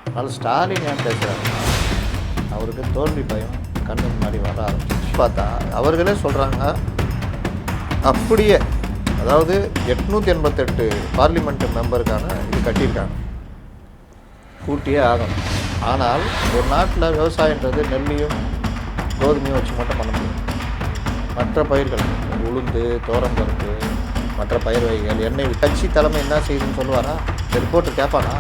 அதனால் ஸ்டாலின் ஏன் பேசுகிறாருன்னா அவருக்கு தோல்வி பயம் கண்ணு முன்னாடி வர ஆரம்பிச்சு பார்த்தா அவர்களே சொல்கிறாங்க அப்படியே, அதாவது 888 பார்லிமெண்ட் மெம்பருக்கான இது கட்டியிருக்காங்க, கூட்டியே ஆகணும். ஆனால் ஒரு நாட்டில் விவசாயன்றது நெல்லையும் கோதுமையும் வச்சு மட்டும் பண்ண முடியும். மற்ற பயிர்கள் உளுந்து, தோரம்பருப்பு, மற்ற பயிர் வகைகள், எண்ணெய் கட்சி தலைமை என்ன செய்யுதுன்னு சொல்லுவாரா? ரிப்போர்ட்டு கேட்பானா?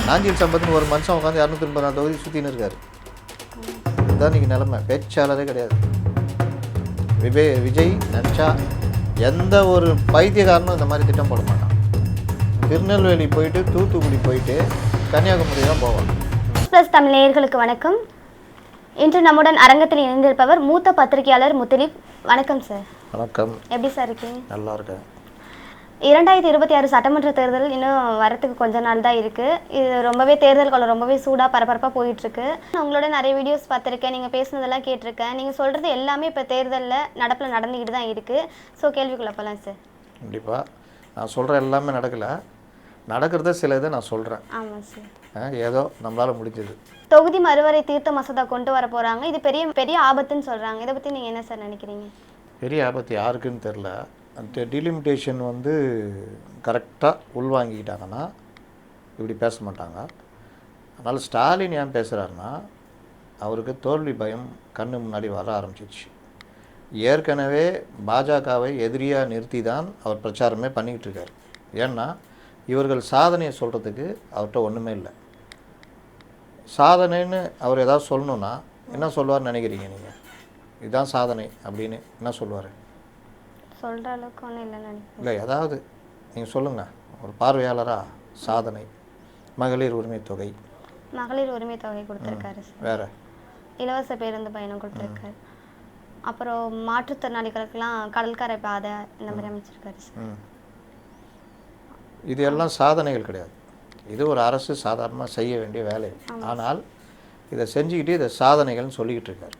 நாஞ்சில் சம்பத்னு ஒரு மனுஷன் உட்காந்து 234 தொகுதி சுற்றின்னு இருக்காரு. இதுதான் இன்றைக்கி நிலைமை. பேச்சாளரே கிடையாது. விஜய் நினச்சா எந்த ஒரு பைத்தியக்காரனும் இந்த மாதிரி திட்டம் போட மாட்டான். திருநெல்வேலி போயிட்டு தூத்துக்குடி போயிட்டு கன்னியாகுமரி தான் போவான். ப்ளஸ் தமிழ் நேயர்களுக்கு வணக்கம். இன்று நம்முடன் அரங்கத்தில் இணைந்திருப்பவர் மூத்த பத்திரிகையாளர் முத்தலீப். வணக்கம் சார். வணக்கம். எப்படி சார் இருக்கீங்க? நல்லா இருக்கேன். 2026 சட்டமன்ற தேர்தல் இன்னும் வரத்துக்கு கொஞ்ச நாள் தான் இருக்குது. இது ரொம்பவே தேர்தல் காலம் ரொம்பவே சூடாக பரபரப்பாக போயிட்டுருக்கு. உங்களோட நிறைய வீடியோஸ் பார்த்துருக்கேன், நீங்கள் பேசுனதெல்லாம் கேட்டிருக்கேன். நீங்கள் சொல்கிறது எல்லாமே இப்போ தேர்தலில் நடப்பில் நடந்துக்கிட்டு தான் இருக்குது. ஸோ கேள்விக்குள்ளே போகலாம் சார். கண்டிப்பாக நான் சொல்கிற எல்லாமே நடக்கலை, நடக்கிறத சில இதை நான் சொல்கிறேன். ஆமாம் சார். ஏதோ நம்மளால் முடிஞ்சது. தொகுதி மறுவரை தீர்த்த மசோதா கொண்டு வர போகிறாங்க. இது பெரிய பெரிய ஆபத்துன்னு சொல்கிறாங்க. இதை பற்றி நீங்கள் என்ன சார் நினைக்கிறீங்க? பெரிய ஆபத்து யாருக்குன்னு தெரில. அந்த டிலிமிட்டேஷன் கரெக்டாக உள்வாங்கிக்கிட்டாங்கன்னா இப்படி பேச மாட்டாங்க. அதனால் ஸ்டாலின் ஏன் பேசுகிறாருன்னா அவருக்கு தோல்வி பயம் கண்ணு முன்னாடி வர ஆரம்பிச்சிச்சு. ஏற்கனவே பாஜகவை எதிரியாக நிறுத்தி தான் அவர் பிரச்சாரமே பண்ணிக்கிட்டு இருக்கார். ஏன்னா இவர்கள் சாதனையை சொல்கிறதுக்கு அவர்கிட்ட ஒன்றுமே இல்லை. சாதனைன்னு அவர் ஏதாவது சொல்லணுன்னா என்ன சொல்லுவார்னு நினைக்கிறீங்க நீங்கள்? இதுதான் சாதனை அப்படின்னு என்ன சொல்லுவார்? சொல்கிற அளவுக்கு ஒன்றும் இல்லைன்னு நினைக்கிறேன். இல்லை, ஏதாவது நீங்கள் சொல்லுங்கள். ஒரு பார்வையாளராக சாதனை, மகளிர் உரிமை தொகை, மகளிர் உரிமை தொகை கொடுத்துருக்காரு சார். வேறு இலவச பேருந்து பயணம் கொடுத்துருக்காரு. அப்புறம் மாற்றுத்திறனாளிகளுக்கெல்லாம் கடற்கரை பாதை இந்த மாதிரி அமைச்சிருக்காரு சார். இது எல்லாம் சாதனைகள் கிடையாது. இது ஒரு அரசு சாதாரணமாக செய்ய வேண்டிய வேலை. ஆனால் இதை செஞ்சுக்கிட்டு இதை சாதனைகள்னு சொல்லிக்கிட்டு இருக்காரு.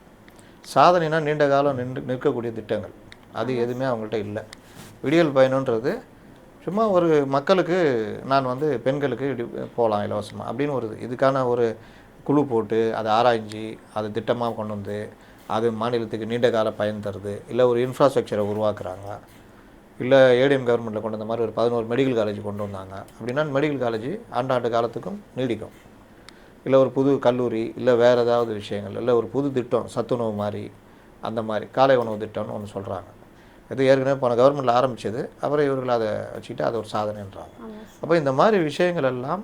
சாதனைனா நீண்ட காலம் நிற்கக்கூடிய திட்டங்கள் அது எதுவுமே அவங்கள்ட்ட இல்லை. விடியல் பயணன்றது சும்மா ஒரு மக்களுக்கு நான் பெண்களுக்கு போகலாம் இலவசமாக அப்படின்னு ஒரு இதுக்கான ஒரு குழு போட்டு அதை ஆராய்ஞ்சி அதை திட்டமாக கொண்டு வந்து அது மாநிலத்துக்கு நீண்ட கால பயன் தருது. இல்லை ஒரு இன்ஃப்ராஸ்ட்ரக்சரை உருவாக்குறாங்க. இல்லை ஏடிஎம் கவர்மெண்ட்டில் கொண்டு வந்த மாதிரி ஒரு 11 மெடிக்கல் காலேஜ் கொண்டு வந்தாங்க அப்படின்னா மெடிக்கல் காலேஜ் ஆண்டாண்டு காலத்துக்கும் நீடிக்கும். இல்லை ஒரு புது கல்லூரி, இல்லை வேறு ஏதாவது விஷயங்கள், இல்லை ஒரு புது திட்டம் சத்துணவு மாதிரி, அந்த மாதிரி காலை உணவு திட்டம்னு ஒன்று சொல்கிறாங்க. இது ஏற்கனவே போன கவர்மெண்ட்டில் ஆரம்பித்தது. அப்புறம் இவர்கள் அதை வச்சுக்கிட்டு அது ஒரு சாதனைன்றாங்க. அப்போ இந்த மாதிரி விஷயங்கள் எல்லாம்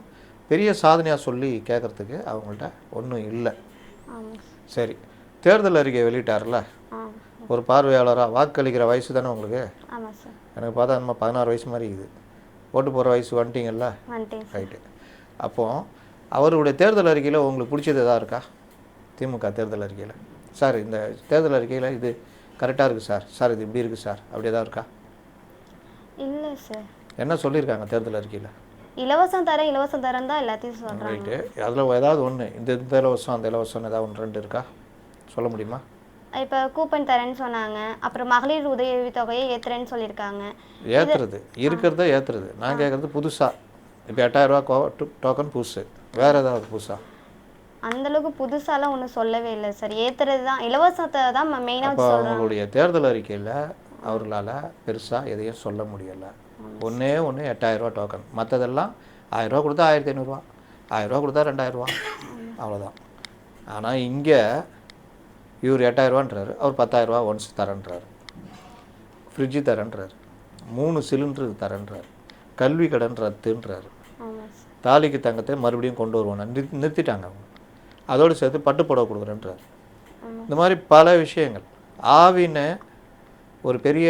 பெரிய சாதனையாக சொல்லி கேட்குறதுக்கு அவங்கள்ட்ட ஒன்றும் இல்லை. சரி, தேர்தல் அறிக்கை வெளியிட்டார்ல, ஒரு பார்வையாளராக வாக்களிக்கிற வயசு தானே உங்களுக்கு? எனக்கு பார்த்தா நம்ம 16 வயசு மாதிரி இருக்குது. ஓட்டு போகிற வயசு வந்துட்டிங்கல்ல, ரைட்டு. அப்போது அவருடைய தேர்தல் அறிக்கையில் உங்களுக்கு பிடிச்சது எதாவது இருக்கா? திமுக தேர்தல் அறிக்கையில் சார் இந்த தேர்தல் அறிக்கையில் இது கரெக்டாக இருக்குது சார், சார் இது இப்படி இருக்குது சார், அப்படி எதாவது இருக்கா? இல்லை சார். என்ன சொல்லியிருக்காங்க தேர்தல் அறிக்கையில்? இலவசம் தரேன் தான் எல்லாத்தையும் சொல்கிறாங்க. ரைட்டு. அதில் ஏதாவது ஒன்று இந்த இலவசம் அந்த இலவசம் ஏதாவது ஒன்று ரெண்டு இருக்கா? சொல்ல முடியுமா? இப்போ கூப்பன் தரேன்னு சொன்னாங்க. அப்புறம் மகளிர் உதவி தொகையை ஏற்றுறேன்னு சொல்லியிருக்காங்க. ஏற்றுறது இருக்கிறத ஏற்றுறது. நான் கேட்குறது புதுசாக இப்போ 8000 டோக்கன் புதுசு, வேறு ஏதாவது புதுசாக? அந்தளவுக்கு புதுசாலாம் ஒன்றும் சொல்லவே இல்லை சார். ஏற்றுறது தான், இலவசத்தை தான் மெயினாக இப்போ அவங்களுடைய தேர்தல் அறிக்கையில் அவர்களால் பெருசாக எதையும் சொல்ல முடியலை. ஒன்று 8000 டோக்கன், மற்றதெல்லாம் 1000 கொடுத்தா 1500, 1000 கொடுத்தா 2000, அவ்வளோதான். ஆனால் இங்கே இவர் 8000ன்றாரு, அவர் 10000 ஒன்ஸ் தரேன்றார், ஃப்ரிட்ஜு தரேன்றார், 3 சிலிண்டரு தரேன்றார், கல்வி கடன் ரத்துன்றார், தாலிக்கு தங்கத்தை மறுபடியும் கொண்டு வருவாங்க, நிறுத்திட்டாங்க அவங்க. அதோடு சேர்த்து பட்டுப்புடவை கொடுக்குறேன்றார். இந்த மாதிரி பல விஷயங்கள். ஆவின்னு ஒரு பெரிய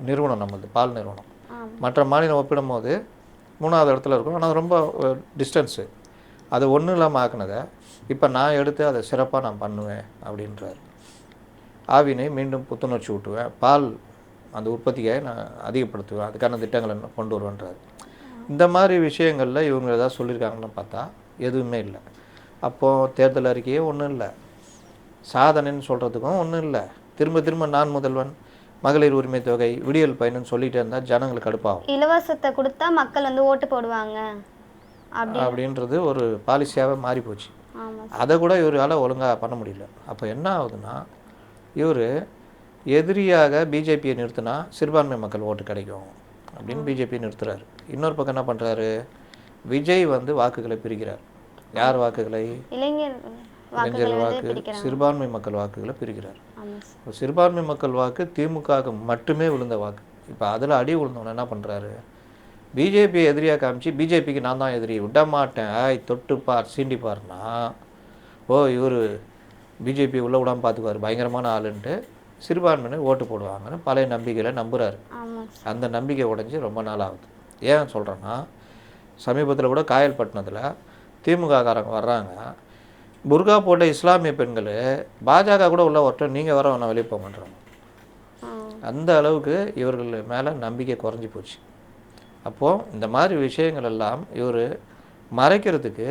நிறுவனம் நம்மளது, பால் நிறுவனம், மற்ற மாநிலம் ஒப்பிடும் போது 3வது இடத்துல இருக்கும். ஆனால் ரொம்ப டிஸ்டன்ஸு. அது ஒன்றும் இல்லாமல் ஆக்குனதை இப்போ நான் எடுத்து அதை சிறப்பாக நான் பண்ணுவேன் அப்படின்றார். ஆவினை மீண்டும் புத்துணர்ச்சி ஊட்டுவேன், பால் அந்த உற்பத்தியை நான் அதிகப்படுத்துவேன், அதுக்கான திட்டங்களை கொண்டு வருவேன்றார். இந்த மாதிரி விஷயங்களில் இவங்க ஏதாவது சொல்லியிருக்காங்கன்னு பார்த்தா எதுவுமே இல்லை. அப்போது தேர்தல் அறிக்கையே ஒன்றும் இல்லை, சாதனைன்னு சொல்கிறதுக்கும் ஒன்றும் இல்லை. திரும்ப நான் முதல்வன், மகளிர் உரிமை தொகை, விடியல் பயணம்னு சொல்லிகிட்டே இருந்தால் ஜனங்களுக்கு கடுப்பாகும். இலவசத்தை கொடுத்தா மக்கள் ஓட்டு போடுவாங்க அப்படின்றது ஒரு பாலிசியாகவே மாறி போச்சு. ஆமாம். அதை கூட இவரால் ஒழுங்காக பண்ண முடியல. அப்போ என்ன ஆகுதுன்னா, இவர் எதிரியாக பிஜேபியை நிறுத்தினா சிறுபான்மை மக்கள் ஓட்டு கிடைக்கும் அப்படின்னு பிஜேபி நிறுத்துறாரு. இன்னொரு பக்கம் என்ன பண்ணுறாரு, விஜய் வந்து வாக்குகளை பிரிக்கிறார். யார் வாக்குகளை? இளைஞர் வாக்கு, சிறுபான்மை மக்கள் வாக்குகளை பிரிக்கிறார். சிறுபான்மை மக்கள் வாக்கு திமுக மட்டுமே விழுந்த வாக்கு. இப்போ அதில் அடி விழுந்தவன என்ன பண்ணுறாரு, பிஜேபியை எதிரியாக காமிச்சு பிஜேபிக்கு நான் தான் எதிரி, விட மாட்டேன், தொட்டுப்பார் சீண்டிப்பார்னா ஓ இவர் பிஜேபி உள்ள விடாமல் பார்த்துக்குவார், பயங்கரமான ஆளுன்ட்டு சிறுபான்மையினர் ஓட்டு போடுவாங்கன்னு பழைய நம்பிக்கையில் நம்புகிறாரு. அந்த நம்பிக்கை உடைஞ்சி ரொம்ப நாள் ஆகுது. ஏன் சொல்கிறேன்னா, சமீபத்தில் கூட காயல்பட்டினத்தில் திமுககாரங்க வர்றாங்க, புர்கா போட்ட இஸ்லாமிய பெண்கள் பாஜக கூட உள்ள ஒருத்தர் நீங்கள் வர வேணாம் வெளியே போக மாட்டேறாங்க. அந்த அளவுக்கு இவர்கள் மேலே நம்பிக்கை குறைஞ்சி போச்சு. அப்போது இந்த மாதிரி விஷயங்கள் எல்லாம் இவர் மறைக்கிறதுக்கு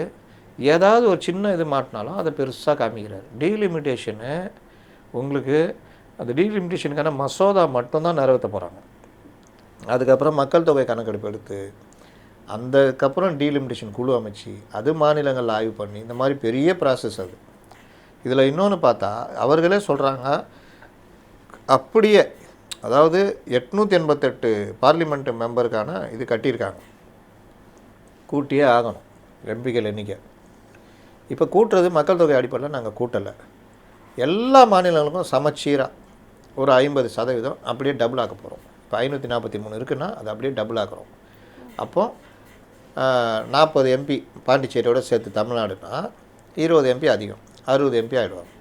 ஏதாவது ஒரு சின்ன இது மாட்டினாலும் அதை பெருசாக காமிக்கிறார். டீலிமிட்டேஷனு உங்களுக்கு அந்த டீலிமிட்டேஷனுக்கான மசோதா மட்டும்தான் நிறைவேற்ற போகிறாங்க. அதுக்கப்புறம் மக்கள் தொகை கணக்கெடுப்பு எடுத்து அதுக்கப்புறம் டீலிமிட்டேஷன் குழு அமைச்சு அது மாநிலங்களில் ஆய்வு பண்ணி இந்த மாதிரி பெரிய ப்ராசஸ் அது. இதில் இன்னொன்று பார்த்தா அவர்களே சொல்கிறாங்க, அப்படியே அதாவது 888 பார்லிமெண்ட் மெம்பருக்கான இது கட்டியிருக்காங்க, கூட்டியே ஆகணும் எம்பிக்கள் எண்ணிக்கை. இப்போ கூட்டுறது மக்கள் தொகை அடிப்படையில் நாங்கள் கூட்டலை, எல்லா மாநிலங்களுக்கும் சமச்சீராக ஒரு 50% அப்படியே டபுள் ஆக்க போகிறோம். இப்போ 543 இருக்குன்னா அது அப்படியே டபுள் ஆக்குறோம். அப்போது 40 எம்பி பாண்டிச்சேரியோடு சேர்த்து தமிழ்நாடுனா 20 எம்பி அதிகம், 60 எம்பி ஆகிடுவாங்க.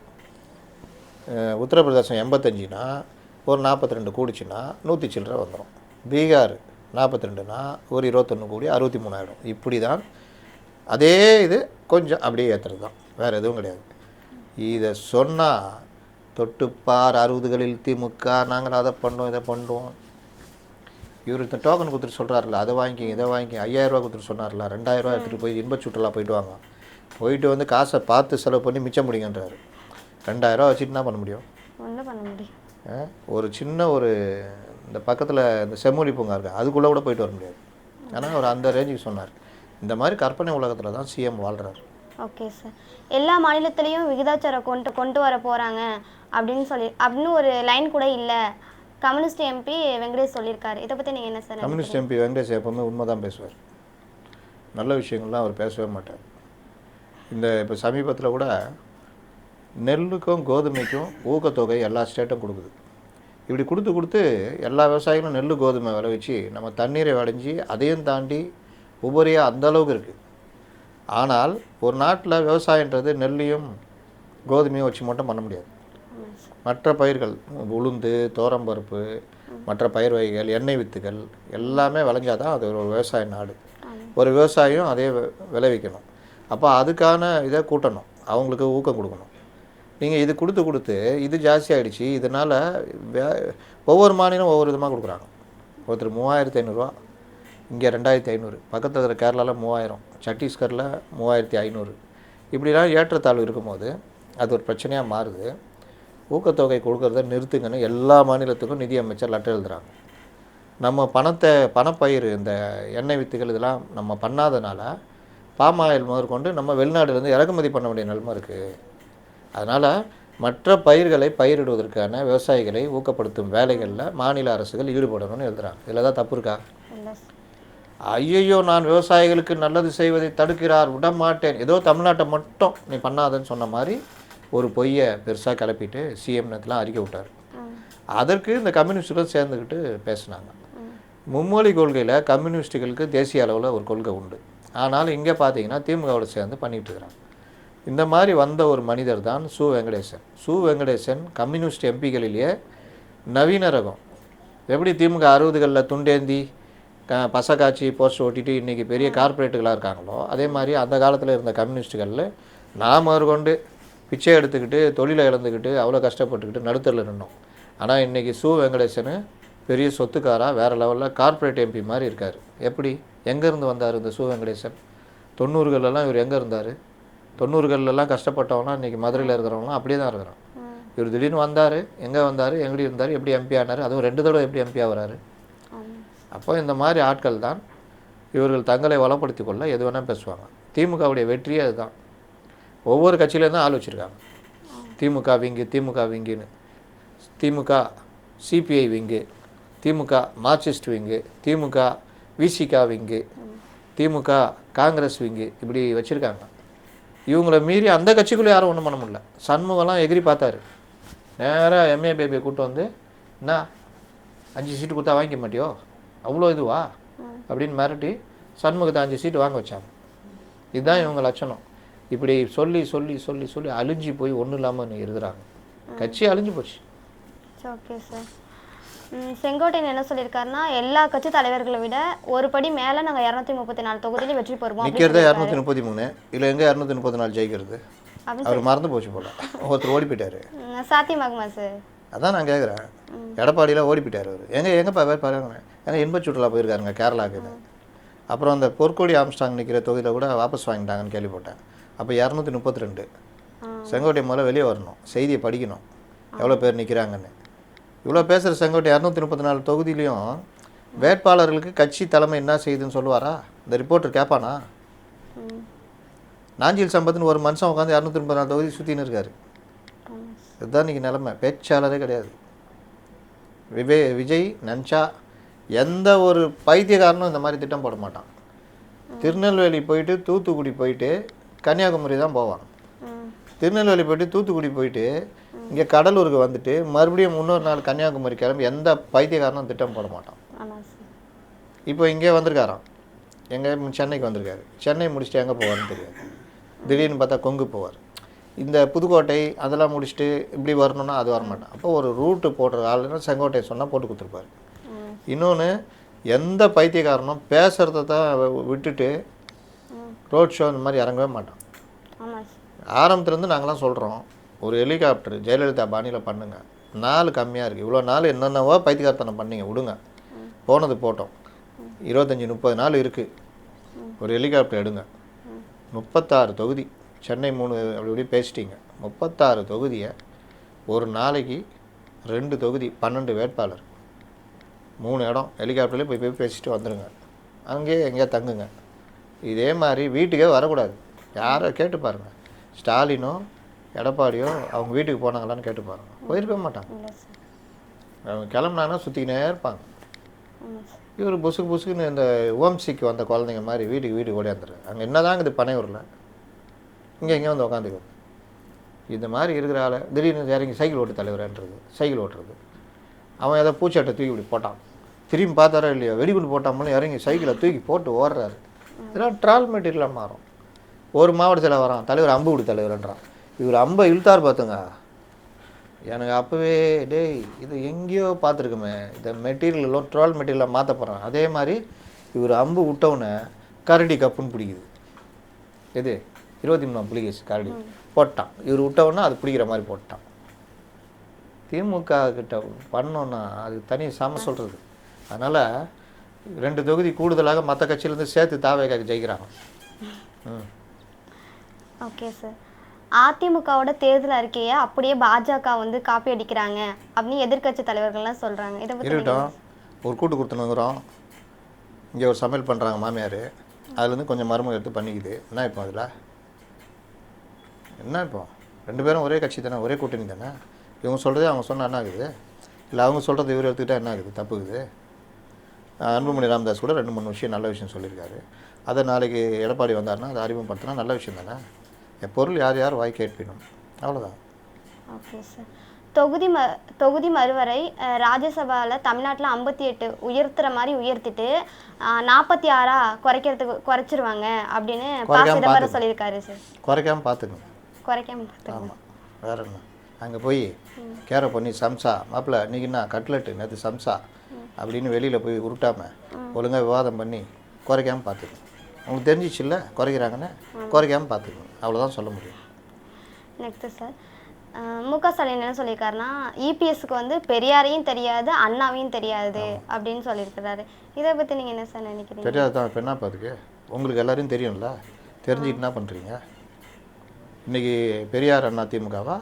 உத்தரப்பிரதேசம் 85னா ஒரு 42 கூடிச்சுன்னா 100 சில்லரை வந்துடும். பீகார் 42னா ஒரு 21 கூடி 63 ஆகிடும். இப்படி தான் அதே இது கொஞ்சம் அப்படியே ஏற்றுறது தான், வேறு எதுவும் கிடையாது. இதை சொன்னால் தொட்டுப்பார் 60களில் திமுக நாங்கள் அதை பண்ணோம் இதை பண்ணுவோம், இவர் இந்த டோக்கன் கொடுத்துட்டு சொல்கிறாருல அதை வாங்கி இதை வாங்கி 5000 ரூபா கொடுத்துட்டு சொன்னார்ல, 2000 ரூபா எடுத்துகிட்டு போய் இன்ப சுற்றுலா போயிட்டு வாங்க, போயிட்டு வந்து காசை பார்த்து செலவு பண்ணி மிச்சம் முடிங்கன்றாரு. 2000 ரூபா வச்சுட்டு என்ன பண்ண முடியும்? ஒன்றும் பண்ண முடியும். ஒரு சின்ன ஒரு இந்த பக்கத்தில் இந்த செம்மொழி பூங்கா இருக்குது, அதுக்குள்ளே கூட போயிட்டு வர முடியாது. ஆனால் அவர் அந்த ரேஞ்சுக்கு சொன்னார். இந்த மாதிரி கற்பனை உலகத்தில் தான் சிஎம் வாழ்கிறார். ஓகே சார், எல்லா மாநிலத்திலையும் விகிதாச்சாரம் கொண்டு வர போகிறாங்க அப்படின்னு ஒரு லைன் கூட இல்லை, கம்யூனிஸ்ட் எம்பி வெங்கடேஷ் சொல்லியிருக்காரு. இதை பற்றி நீங்கள் என்ன சார்? கம்யூனிஸ்ட் எம்பி வெங்கடேஷ் எப்போவுமே உண்மை தான் பேசுவார், நல்ல விஷயங்கள்லாம் அவர் பேசவே மாட்டார். இப்போ சமீபத்தில் கூட நெல்லுக்கும் கோதுமைக்கும் ஊக்கத்தொகை எல்லா ஸ்டேட்டும் கொடுக்குது. இப்படி கொடுத்து எல்லா விவசாயிகளும் நெல் கோதுமை விளைவிச்சு நம்ம தண்ணீரை வடைஞ்சி அதையும் தாண்டி உபரியாக அந்த அளவுக்கு இருக்குது. ஆனால் ஒரு நாட்டில் விவசாயன்றது நெல்லையும் கோதுமையும் வச்சு மட்டும் பண்ண முடியாது. மற்ற பயிர்கள் உளுந்து, தோரம்பருப்பு, மற்ற பயிர் வகைகள், எண்ணெய் வித்துகள் எல்லாமே விளைஞ்சால் தான் அது ஒரு விவசாய நாடு. ஒரு விவசாயியும் அதே விளைவிக்கணும். அப்போ அதுக்கான இதை கூட்டணும், அவங்களுக்கு ஊக்கம் கொடுக்கணும். நீங்கள் இது கொடுத்து இது ஜாஸ்தி ஆகிடுச்சு. இதனால் ஒவ்வொரு மாநிலம் ஒவ்வொரு விதமாக கொடுக்குறாங்க. ஒருத்தர் 3500 இங்கே 2500, பக்கத்தில் இருக்கிற கேரளாவில் 3000, சத்தீஸ்கரில் 3500. இப்படிலாம் ஏற்றத்தாழ்வு இருக்கும்போது அது ஒரு பிரச்சனையாக மாறுது. ஊக்கத்தொகை கொடுக்கறத நிறுத்துங்கன்னு எல்லா மாநிலத்துக்கும் நிதி அமைச்சர் லெட்டர் எழுதுகிறாங்க. நம்ம பணப்பயிர் இந்த எண்ணெய் வித்துகள் இதெல்லாம் நம்ம பண்ணாதனால பாமாயில் முதற்கொண்டு நம்ம வெளிநாடுலேருந்து இறக்குமதி பண்ண வேண்டிய நிலைமை இருக்குது. அதனால் மற்ற பயிர்களை பயிரிடுவதற்கான விவசாயிகளை ஊக்கப்படுத்தும் வேலைகளில் மாநில அரசுகள் ஈடுபடணும்னு எழுதுகிறாங்க. இதில் தான் தப்பு இருக்கா? ஐயையோ நான் விவசாயிகளுக்கு நல்லது செய்வதை தடுக்கிறார், விட மாட்டேன், ஏதோ தமிழ்நாட்டை மட்டும் நீ பண்ணாதன்னு சொன்ன மாதிரி ஒரு பொய்யை பெருசாக கிளப்பிட்டு சிஎம் நேரத்தில் அறிக்கை விட்டார். அதற்கு இந்த கம்யூனிஸ்டுகள் சேர்ந்துக்கிட்டு பேசினாங்க. மும்மொழி கொள்கையில் கம்யூனிஸ்டுகளுக்கு தேசிய அளவில் ஒரு கொள்கை உண்டு. ஆனால் இங்கே பார்த்தீங்கன்னா திமுகவோட சேர்ந்து பண்ணிகிட்டு இருக்கிறாங்க. இந்த மாதிரி வந்த ஒரு மனிதர் தான் சு வெங்கடேசன். கம்யூனிஸ்ட் எம்பிகளிலேயே நவீன ரகம். எப்படி திமுக 60களில் துண்டேந்தி பசக்காட்சி போஸ்டர் ஓட்டிட்டு இன்றைக்கி பெரிய கார்ப்பரேட்டுகளாக இருக்காங்களோ, அதே மாதிரி அந்த காலத்தில் இருந்த கம்யூனிஸ்டுகளில் நாம் கொண்டு பிச்சை எடுத்துக்கிட்டு தொழிலை இழந்துக்கிட்டு அவ்வளோ கஷ்டப்பட்டுக்கிட்டு நடுத்தரில் நின்னோம். ஆனால் இன்றைக்கி சு வெங்கடேசன் பெரிய சொத்துக்காராக வேறு லெவலில் கார்ப்பரேட் எம்பி மாதிரி இருக்கார். எப்படி எங்கேருந்து வந்தார் இந்த சு வெங்கடேசன்? 90களெல்லாம் இவர் எங்கே இருந்தார்? 90களெல்லாம் கஷ்டப்பட்டவங்களாம் இன்றைக்கி மதுரையில் இருக்கிறவங்களாம் அப்படியே தான் இருக்கிறான். இவர் திடீர்னு வந்தார், எங்கே வந்தார், எங்கடி இருந்தார், எப்படி எம்பி ஆனார், அதுவும் 2 தடவை எப்படி எம்பி ஆகிறாரு? அப்போ இந்த மாதிரி ஆட்கள் தான் இவர்கள் தங்களை வளப்படுத்திக் கொள்ள எது வேணால் பேசுவாங்க. திமுகவுடைய வெற்றியே அதுதான். ஒவ்வொரு கட்சியிலேருந்து ஆள் வச்சுருக்காங்க. திமுக விங்கு, திமுக விங்குன்னு, திமுக சிபிஐ விங்கு, திமுக மார்க்சிஸ்ட் விங்கு, திமுக விசிகா விங்கு, திமுக காங்கிரஸ் விங்கு, இப்படி வச்சுருக்காங்க. இவங்கள மீறி அந்த கட்சிக்குள்ளே யாரும் ஒன்றும் பண்ண முடியல. சண்முகம்லாம் எகிரி பார்த்தாரு. நேராக எம்ஏ பேபியை கூப்பிட்டு வந்து, என்ன 5 சீட்டு கொடுத்தா வாங்கிக்க மாட்டியோ, அவ்வளோ இதுவா அப்படின்னு மிரட்டி சண்முகத்தை 5 சீட்டு வாங்க வச்சாங்க. இதுதான் இவங்க லட்சணம். இப்படி சொல்லி சொல்லி சொல்லி சொல்லி அழிஞ்சு போய் ஒன்றும் இல்லாமல் இருக்கிறாங்க. கட்சி அழிஞ்சு போச்சு. Okay sir. செங்கோட்டையன் என்ன சொல்லியிருக்காருன்னா, எல்லா கட்சி தலைவர்களை விட ஒரு படி மேலே நாங்கள் 234 தொகுதியில வெற்றி பெறுவோம். நிற்கிறதே 233, இல்லை எங்கே 234 ஜெயிக்கிறது? அவர் மறந்து போச்சு போல. ஒருத்தர் ஓடி போயிட்டாரு. சாத்தியமாகுமா சார்? அதான் நான் கேட்குறேன். எடப்பாடியில் ஓடி போயிட்டார் அவர். எங்கேப்பா வேறு பாருங்க, ஏன்னா இன்ப சுற்றுலா போயிருக்காருங்க கேரளாவுக்கு. அப்புறம் அந்த பொற்கொடி ஆம்ஸ்டாங் நிற்கிற தொகுதியில் கூட வாபஸ் வாங்கிட்டாங்கன்னு கேள்விப்பட்டேன். அப்போ 232. செங்கோட்டை முதல்ல வெளியே வரணும், செய்தியை படிக்கணும், எவ்வளோ பேர் நிற்கிறாங்கன்னு. இவ்வளோ பேசுகிற செங்கோட்டை 234 தொகுதியிலையும் வேட்பாளர்களுக்கு கட்சி தலைமை என்ன செய்யுதுன்னு சொல்லுவாரா? இந்த ரிப்போர்ட்டர் கேட்பானா? நாஞ்சில் சம்பத்னு ஒரு மனுஷன் உட்காந்து 234 தொகுதி சுற்றின்னு இருக்காரு. இதுதான் இன்றைக்கி நிலைமை. பேச்சாளரே கிடையாது. விஜய் நினச்சா எந்த ஒரு பைத்தியக்காரனும் இந்த மாதிரி திட்டம் போட மாட்டான். திருநெல்வேலி போயிட்டு தூத்துக்குடி போயிட்டு கன்னியாகுமரி தான் போவான். திருநெல்வேலி போயிட்டு தூத்துக்குடி போயிட்டு இங்கே கடலூருக்கு வந்துட்டு மறுபடியும் இன்னொரு நாள் கன்னியாகுமரி கிளம்பி எந்த பைத்தியக்காரனும் திட்டம் போட மாட்டான். இப்போ இங்கே வந்திருக்காராம், எங்கே சென்னைக்கு வந்திருக்காரு. சென்னை முடிச்சுட்டு எங்கே போவார்னு தெரியாது. திடீர்னு பார்த்தா கொங்கு போவார். இந்த புதுக்கோட்டை அதெல்லாம் முடிச்சுட்டு இப்படி வரணும்னா அது வரமாட்டான். அப்போ ஒரு ரூட்டு போடுற ஆளுன்னா செங்கோட்டையை சொன்னால் போட்டு கொடுத்துருப்பாரு. இன்னொன்று, எந்த பைத்தியக்காரனும் பேசுகிறத தான் விட்டுட்டு ரோட் ஷோ இந்த மாதிரி இறங்கவே மாட்டான். ஆரம்பத்துலேருந்து நாங்களாம் சொல்கிறோம், ஒரு ஹெலிகாப்டர் ஜெயலலிதா பாணியில் பண்ணுங்க. நாள் கம்மியாக இருக்குது. இவ்வளோ நாள் என்னென்னவோ பைத்தியக்காரத்தனம் பண்ணிங்க, விடுங்க, போனது போட்டோம். 25-30 நாள் இருக்குது. ஒரு ஹெலிகாப்டர் எடுங்க. 36 தொகுதி, சென்னை 3 அப்படி இப்படி பேசிட்டீங்க. 36 தொகுதியை ஒரு நாளைக்கு 2 தொகுதி 12 வேட்பாளர் 3 இடம் ஹெலிகாப்டர்லேயே போய் பேசிட்டு வந்துடுங்க. அங்கேயே எங்கேயா தங்குங்க. இதே மாதிரி வீட்டுக்கே வரக்கூடாது. யாரோ கேட்டு பாருங்கள், ஸ்டாலினோ எடப்பாடியோ அவங்க வீட்டுக்கு போனாங்களான்னு கேட்டு பாருங்கள். போயிருக்க மாட்டாங்க. அவங்க கிளம்புனாங்கன்னா சுற்றிக்கினே இருப்பாங்க. இவர் புசுக்கு புசுக்குன்னு இந்த ஓம்சிக்கு வந்த குழந்தைங்க மாதிரி வீட்டுக்கு ஓடியாந்துரு. அங்கே என்னதாங்க இது பனையூரில் இங்கே வந்து உக்காந்துக்குது. இந்த மாதிரி இருக்கிற ஆளை திடீர்னு இறங்கி சைக்கிள் ஓட்டு தலைவர்ன்றது, சைக்கிள் ஓட்டுறது. அவன் ஏதோ பூச்சாட்டை தூக்கி இப்படி போட்டான், திரும்பி பார்த்தாரா இல்லையோ, வெடிகுண்டு போட்டாமலும் இறங்கி சைக்கிளை தூக்கி போட்டு ஓடுறாரு. இதெல்லாம் ட்ரால் மெட்டீரியலாக மாறும். ஒரு மாவட்டத்தில் வரான் தலைவர் அம்பு விடு தலைவர்ன்றான். இவர் அம்பை இழுத்தார் பார்த்துங்க. எனக்கு அப்போவே டேய் இது எங்கேயோ பார்த்துருக்குமே, இந்த மெட்டீரியலோ ட்ரால் மெட்டீரியலாக மாற்ற போகிறான். அதே மாதிரி இவர் அம்பு விட்டவுடனே கரடி கப்புன்னு பிடிக்குது. எது 23 புலிகேசி கரடி போட்டான். இவர் விட்டவுடனே அது பிடிக்கிற மாதிரி போட்டான். திமுக கிட்ட பண்ணோன்னா அது தனி சாம சொல்கிறது. அதனால் 2 தொகுதி கூடுதலாக மற்ற கட்சியிலேருந்து சேர்த்து தாவேக்காக்கு ஜெயிக்கிறாங்க. Okay sir. அதிமுகவோட தேர்தல் அறிக்கையை அப்படியே பாஜக வந்து காப்பி அடிக்கிறாங்க அப்படின்னு எதிர்க்கட்சி தலைவர்கள்லாம் சொல்கிறாங்க. இதை பற்றி இருக்கட்டும். ஒரு கூட்டு கொடுத்துனுங்கிறோம், இங்கே ஒரு சமையல் பண்ணுறாங்க மாமியார், அதுலேருந்து கொஞ்சம் மருமகம் எடுத்து பண்ணிக்குது. என்ன இப்போ அதில் என்ன? இப்போ 2 பேரும் ஒரே கட்சி தானே, ஒரே கூட்டணி தானே. இவங்க சொல்கிறதே அவங்க சொன்னால் என்ன ஆகுது? இல்லை அவங்க சொல்கிறது இவர் எடுத்துக்கிட்டால் என்ன ஆகுது? தப்புக்குது. அன்புமணி ராமதாஸ் கூட 2-3 விஷயம் நல்ல விஷயம் சொல்லியிருக்காரு. அதை நாளைக்கு எடப்பாடி வந்தார்னா அதை அறிமுகப்படுத்தினா நல்ல விஷயம் தானே. எப்பொருள் யார் வாய் கேட்பினும், அவ்வளோதான். Okay sir. தொகுதி மறுவரை ராஜ்யசபாவில் தமிழ்நாட்டில் 58 உயர்த்துற மாதிரி உயர்த்திட்டு 46 குறைச்சிருவாங்க அப்படின்னு சிதம்பரம் சொல்லியிருக்காரு சார். குறைக்காமல் பார்த்துக்கணும். ஆமாம், வேற என்ன. அங்கே போய் கேரை பண்ணி சம்சா மாப்பிள்ள இன்றைக்கி என்ன கட்லெட்டு நேற்று சம்சா அப்படின்னு வெளியில் போய் உருட்டாமல் ஒழுங்காக விவாதம் பண்ணி குறைக்காமல் பார்த்துக்கணும். உங்களுக்கு தெரிஞ்சிச்சுல்ல குறைக்கிறாங்கன்னு, குறைக்காமல் பார்த்துக்கணும். அவ்வளோதான் சொல்ல முடியும். நெக்ஸ்ட்டு சார், முக ஸ்டாலின் என்ன சொல்லியிருக்காருன்னா, இபிஎஸ்க்கு வந்து பெரியாரையும் தெரியாது அண்ணாவையும் தெரியாது அப்படின்னு சொல்லியிருக்கிறாரு. இதை பற்றி நீங்கள் என்ன சார் நினைக்கிறீங்க? தெரியாது தான். இப்போ என்ன பார்த்துக்கு உங்களுக்கு எல்லாரையும் தெரியும்ல, தெரிஞ்சுக்கிட்டு என்ன பண்ணுறீங்க? இன்றைக்கி பெரியார் அண்ணா திமுகவா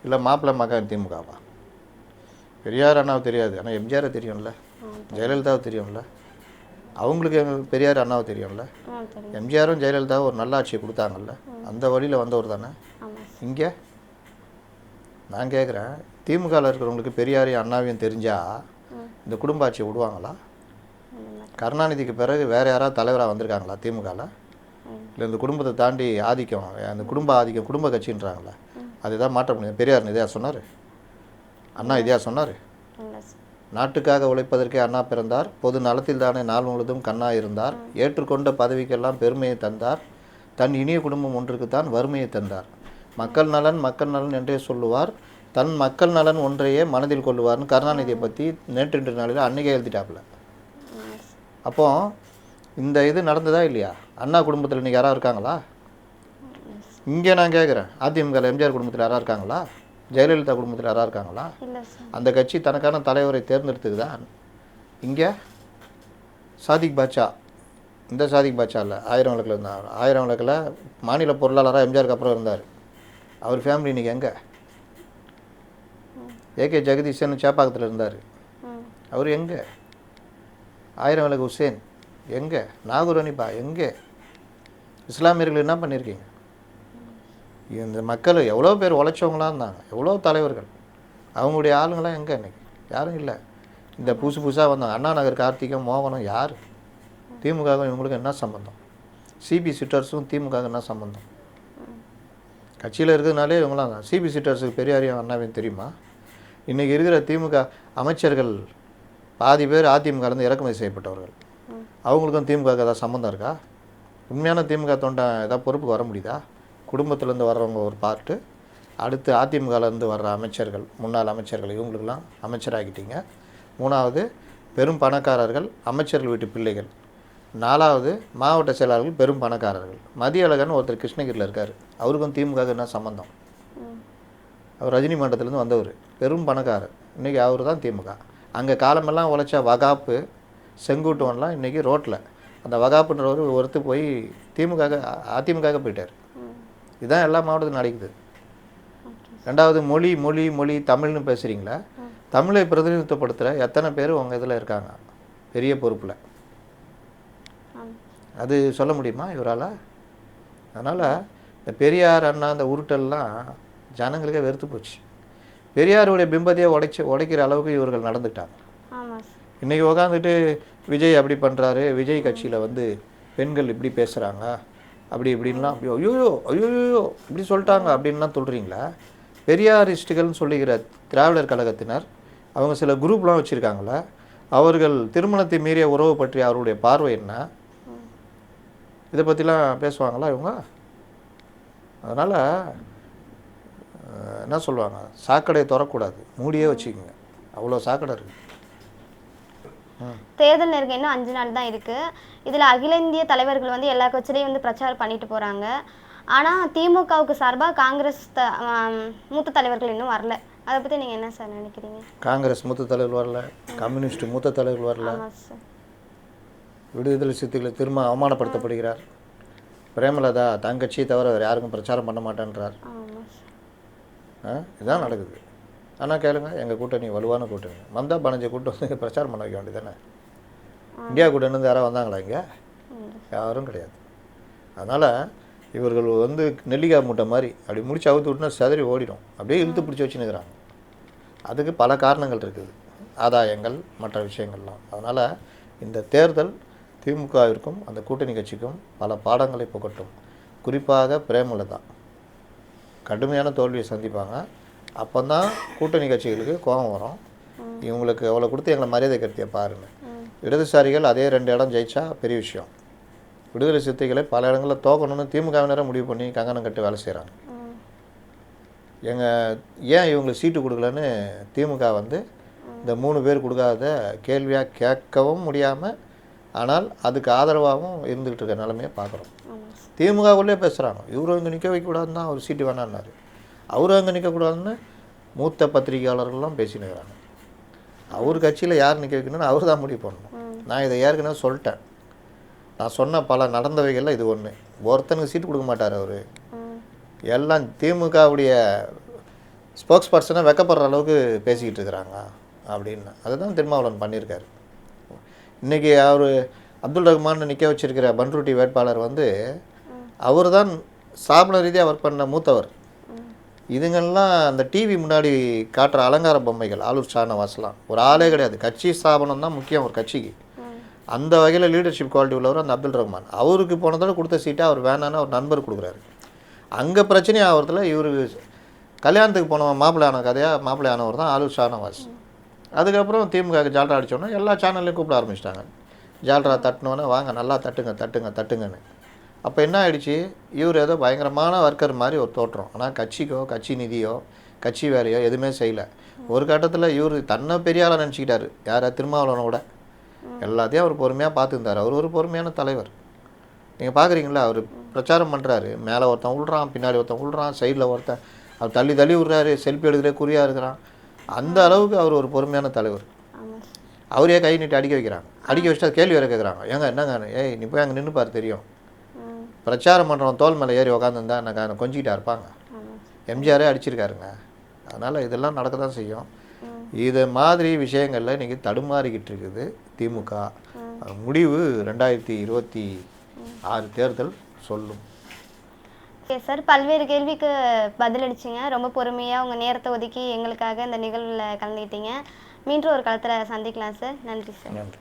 இல்லை மாப்பிள்ளை மகன் திமுகவா? பெரியார் அண்ணாவை தெரியாது, ஆனால் எம்ஜிஆரை தெரியும்ல, ஜெயலலிதாவை தெரியும்ல. அவங்களுக்கு பெரியார் அண்ணாவை தெரியும்ல. தெரியும். எம்ஜிஆரும் ஜெயலலிதாவும் ஒரு நல்ல ஆட்சியை கொடுத்தாங்கல்ல, அந்த வழியில் வந்தவர் தானே. இங்கே நான் கேட்குறேன், திமுகவில் இருக்கிறவங்களுக்கு பெரியாரையும் அண்ணாவையும் தெரிஞ்சால் இந்த குடும்ப ஆட்சியை விடுவாங்களா? கருணாநிதிக்கு பிறகு வேறு யாராவது தலைவராக வந்திருக்காங்களா திமுகவில்? இல்லை இந்த குடும்பத்தை தாண்டி ஆதிக்கம், அந்த குடும்ப ஆதிக்கம் குடும்ப கட்சின்றாங்களே, அதுதான் மாற்ற முடியும். பெரியார் இதையா சொன்னார்? அண்ணா இதையா சொன்னார்? நாட்டுக்காக உழைப்பதற்கே அண்ணா பிறந்தார், பொது நலத்தில் தானே நாள் முழுவதும் கண்ணா இருந்தார், ஏற்றுக்கொண்ட பதவிக்கெல்லாம் பெருமையை தந்தார், தன் இனிய குடும்பம் ஒன்றுக்குத்தான் வறுமையை தந்தார், மக்கள் நலன் மக்கள் நலன் என்றே சொல்லுவார், தன் மக்கள் நலன் ஒன்றையே மனதில் கொள்ளுவார்னு கருணாநிதியை பற்றி நேற்று நாளில் அன்னைக்கே எழுதிட்டாப்புல. அப்போ இந்த இது நடந்ததா இல்லையா? அண்ணா குடும்பத்தில் இன்றைக்கி யாராவது இருக்காங்களா? இங்கே நான் கேட்குறேன், அதிமுக எம்ஜிஆர் குடும்பத்தில் யாராவது இருக்காங்களா? ஜெயலலிதா குடும்பத்தில் யாராவது இருக்காங்களா? அந்த கட்சி தனக்கான தலைவரை தேர்ந்தெடுத்துக்குதா? இங்கே சாதிக் பாட்சா, இந்த சாதிக் பாட்சா இல்லை, ஆயிரம் விளக்கில் இருந்தார். ஆயிரம் விளக்கில் மாநில பொருளாளராக எம்ஜிஆருக்கு அப்புறம் இருந்தார். அவர் ஃபேமிலி இன்றைக்கி எங்கே? ஏகே ஜெகதீஷன் சேப்பாக்கத்தில் இருந்தார், அவர் எங்கே? ஆயிரம் விளக்கு ஹுசேன் எங்கே? நாகூர் அனிபா எங்கே? இஸ்லாமியர்கள் என்ன பண்ணியிருக்கீங்க? இந்த மக்கள் எவ்வளோ பேர் உழைச்சவங்களாம் இருந்தாங்க, எவ்வளோ தலைவர்கள், அவங்களுடைய ஆளுங்களாம் எங்கே? இன்றைக்கி யாரும் இல்லை. இந்த புதுசாக வந்தாங்க அண்ணா நகர் கார்த்திகம் மோகனம் யார்? திமுகவும் இவங்களுக்கு என்ன சம்பந்தம்? சிபி சிட்டர்ஸும் திமுக என்ன சம்பந்தம்? கட்சியில் இருக்கிறதுனாலே இவங்களாம் தான். சிபி சிட்டர்ஸுக்கு பெரியாரையும் அண்ணாவையும் தெரியுமா? இன்றைக்கி இருக்கிற திமுக அமைச்சர்கள் பாதி பேர் அதிமுகலேருந்து இறக்குமதி செய்யப்பட்டவர்கள். அவங்களுக்கும் திமுக ஏதாவது சம்மந்தம் இருக்கா? உண்மையான திமுக தொண்டை ஏதாவது பொறுப்புக்கு வர முடியுதா? குடும்பத்துலேருந்து வர்றவங்க ஒரு பார்ட்டு, அடுத்து அதிமுகலேருந்து வர்ற அமைச்சர்கள், முன்னாள் அமைச்சர்கள், இவங்களுக்கெல்லாம் அமைச்சராகிட்டீங்க. மூணாவது பெரும் பணக்காரர்கள், அமைச்சர்கள் வீட்டு பிள்ளைகள். நாலாவது மாவட்ட செயலாளர்கள் பெரும் பணக்காரர்கள். மதியழகன் ஒருத்தர் கிருஷ்ணகிரியில் இருக்கார், அவருக்கும் திமுக என்ன சம்மந்தம்? அவர் ரஜினி மண்டலத்துலேருந்து வந்தவர், பெரும் பணக்காரர். இன்றைக்கி அவர் தான் திமுக. அங்கே காலமெல்லாம் உழைச்ச வகாப்பு செங்குட்டுவன்லாம் இன்றைக்கி ரோட்டில். அந்த வகாப்புன்றவர் ஒருத்தர் போய் திமுக அதிமுக போயிட்டார். இதுதான் எல்லா மாவட்டத்திலும் நடக்குது. ரெண்டாவது மொழி மொழி மொழி தமிழ்னு பேசுகிறீங்களா? தமிழை பிரதிநிதித்துவப்படுத்துகிற எத்தனை பேர் உங்கள் இதில் இருக்காங்க பெரிய பொறுப்பில்? அது சொல்ல முடியுமா இவரால்? அதனால் இந்த பெரியார் அண்ணா அந்த உருட்டெல்லாம் ஜனங்களுக்கே வெறுத்து போச்சு. பெரியாருடைய பிம்பத்தையே உடைக்கிற அளவுக்கு இவர்கள் நடந்துட்டாங்க. இன்றைக்கி உட்காந்துட்டு விஜய் அப்படி பண்ணுறாரு, விஜய் கட்சியில் வந்து பெண்கள் இப்படி பேசுகிறாங்க, அப்படி இப்படின்லாம், அப்படி ஐயோயோ ஐயோயோ இப்படி சொல்லிட்டாங்க அப்படின்லாம் சொல்கிறீங்களா? பெரியாரிஸ்டுகள்னு சொல்லிக்கிற திராவிடர் கழகத்தினர் அவங்க சில குரூப்லாம் வச்சுருக்காங்கள, அவர்கள் திருமணத்தை மீறிய உறவு பற்றி அவருடைய பார்வை என்ன? இதை பற்றிலாம் பேசுவாங்களா இவங்க? அதனால் என்ன சொல்லுவாங்க, சாக்கடையை திறக்கூடாது, மூடியே வச்சுக்கோங்க, அவ்வளோ சாக்கடை இருக்குது. தேர்தல் நெருங்க இன்னும் 5 நாள் தான் இருக்குது. இதில் அகில இந்திய தலைவர்கள் வந்து எல்லா கட்சியிலையும் வந்து பிரச்சாரம் பண்ணிட்டு போகிறாங்க. ஆனால் திமுகவுக்கு சார்பாக காங்கிரஸ் மூத்த தலைவர்கள் இன்னும் வரல. அதை பற்றி நீங்கள் என்ன சார் நினைக்கிறீங்க? காங்கிரஸ் மூத்த தலைவர் வரல, கம்யூனிஸ்ட் மூத்த தலைவர் வரல, விடுதலை சிறுத்தைகளை திரும்ப அவமானப்படுத்தப்படுகிறார். பிரேமலதா தங்கட்சியை தவிர வேறு யாருக்கும் பிரச்சாரம் பண்ண மாட்டேன்றார். இதுதான் நடக்குது. ஆனால் கேளுங்க, எங்கள் கூட்டணி வலுவான கூட்டணி. மம்தா பானர்ஜி கூட்டம் வந்து பிரச்சாரம் பண்ண வைக்க வேண்டியது தானே? இந்தியா கூட்டணிலேருந்து யாராவது வந்தாங்களா இங்கே? யாரும் கிடையாது. அதனால் இவர்கள் வந்து நெல்லிக்காய் மூட்டை மாதிரி அப்படி முடிச்சு அவுத்து விட்டுனா செதறி ஓடிடும், அப்படியே இழுத்து பிடிச்சி வச்சுன்னுக்கிறாங்க. அதுக்கு பல காரணங்கள் இருக்குது, ஆதாயங்கள் மற்ற விஷயங்கள்லாம். அதனால் இந்த தேர்தல் திமுகவிற்கும் அந்த கூட்டணி கட்சிக்கும் பல பாடங்களை புகட்டும். குறிப்பாக பிரேமலதா கடுமையான தோல்வியை சந்திப்பாங்க. அப்போ தான் கூட்டணி கட்சிகளுக்கு கோபம் வரும், இவங்களுக்கு எவ்வளோ கொடுத்து எங்களை மரியாதை கருத்தியை பாருங்கள். இடதுசாரிகள் அதே 2 இடம் ஜெயிச்சா பெரிய விஷயம். விடுதலை சிறுத்தைகளை பல இடங்களில் தோக்கணும்னு திமுகவினரை முடிவு பண்ணி கங்கணம் கட்டு வேலை செய்கிறாங்க. ஏன் இவங்களுக்கு சீட்டு கொடுக்கலன்னு திமுக வந்து இந்த 3 பேர் கொடுக்காத கேள்வியாக கேட்கவும் முடியாமல், ஆனால் அதுக்கு ஆதரவாகவும் இருந்துக்கிட்டு இருக்க நிலைமையை பார்க்குறோம். திமுகவுள்ளே பேசுகிறாங்க, இவரும் இங்கே நிற்க வைக்கக்கூடாதுன்னு தான் அவர் சீட்டு வேணான்னாரு, அவரும் அங்கே நிற்கக்கூடாதுன்னு மூத்த பத்திரிகையாளர்கள்லாம் பேசினுக்கிறாங்க. அவர் கட்சியில் யார் நிற்க வைக்கணும்னு அவர் தான் முடிவு பண்ணணும். நான் இதை ஏற்கனவே சொல்லிட்டேன். நான் சொன்ன பல நடந்தவைகளில் இது ஒன்று. ஒருத்தனுக்கு சீட்டு கொடுக்க மாட்டார் அவர். எல்லாம் திமுகவுடைய ஸ்போக்ஸ் பர்சனை வெக்கப்படுற அளவுக்கு பேசிக்கிட்டு இருக்கிறாங்க அப்படின்னு. அதுதான் திருமாவளவன் பண்ணியிருக்காரு. இன்றைக்கி அவர் அப்துல் ரஹ்மான் நிற்க வச்சிருக்கிற பன்ருட்டி வேட்பாளர் வந்து அவர் தான் ஸ்தாபன ரீதியாக ஒர்க் பண்ண மூத்தவர். இதுங்கெல்லாம் அந்த டிவி முன்னாடி காட்டுற அலங்கார பொம்மைகள். ஆலூர் ஷானவாஸ்லாம் ஒரு ஆளே கிடையாது. கட்சி ஸ்தாபனம் தான் முக்கியம் ஒரு கட்சிக்கு. அந்த வகையில் லீடர்ஷிப் குவாலிட்டி உள்ளவர் அந்த அப்துல் ரஹ்மான். அவருக்கு போனதோட கொடுத்த சீட்டை அவர் வேணான்னு அவர் நண்பர் கொடுக்குறாரு. அங்கே பிரச்சனை ஆகிறதுல இவர் கல்யாணத்துக்கு போனவன் மாப்பிள்ளையான கதையாக மாப்பிள்ளையானவர் தான் ஆலூர் ஷானவாஸ். அதுக்கப்புறம் திமுக ஜால்ரா அடித்தோன்னா எல்லா சேனல்லையும் கூப்பிட ஆரம்பிச்சிட்டாங்க. ஜால்ரா தட்டினோன்னே வாங்க நல்லா தட்டுங்கன்னு. அப்போ என்ன ஆகிடுச்சு, இவர் ஏதோ பயங்கரமான ஒர்க்கர் மாதிரி ஒரு தோற்றம். ஆனால் கட்சிக்கோ கட்சி நிதியோ கட்சி வேலையோ எதுவுமே செய்யலை. ஒரு கட்டத்தில் இவர் தன்னை பெரிய ஆளாக நினச்சிக்கிட்டாரு. யாரை திருமாவளவனோட எல்லாத்தையும் அவர் பொறுமையாக பார்த்துருந்தார். அவர் ஒரு பொறுமையான தலைவர். நீங்கள் பார்க்குறீங்களா, அவர் பிரச்சாரம் பண்ணுறாரு, மேலே ஒருத்தன் விட்றான், பின்னாடி ஒருத்தன் விட்றான், சைடில் ஒருத்தன் அவர் தள்ளி விட்றாரு, செல்ஃபி எடுக்கிற குறியாக இருக்கிறான். அந்த அளவுக்கு அவர் ஒரு பொறுமையான தலைவர். அவரே கை நீட்டி அடிக்க வைக்கிறாங்க. அடிக்க வச்சுட்டு கேள்வி வேறு கேட்குறாங்க. என்னங்க ஏய் நீ போய் அங்கே நின்று பாரு தெரியும். பிரச்சாரம் பண்ணுறவன் தோல் மேலே ஏறி உக்காந்துருந்தா எனக்கு கொஞ்சிக்கிட்டா இருப்பாங்க. எம்ஜிஆரே அடிச்சிருக்காருங்க. அதனால் இதெல்லாம் நடக்க தான் செய்யும். இது மாதிரி விஷயங்களில் இன்றைக்கி தடுமாறிக்கிட்டு இருக்குது திமுக. முடிவு 2026 தேர்தல் சொல்லும். ஓகே சார், பல்வேறு கேள்விக்கு பதிலளிச்சிங்க. ரொம்ப பொறுமையாக உங்கள் நேரத்தை ஒதுக்கி எங்களுக்காக இந்த நிகழ்வில் கலந்துக்கிட்டீங்க. மீண்டும் ஒரு காலத்தில் சந்திக்கலாம் சார். நன்றி சார். நன்றி.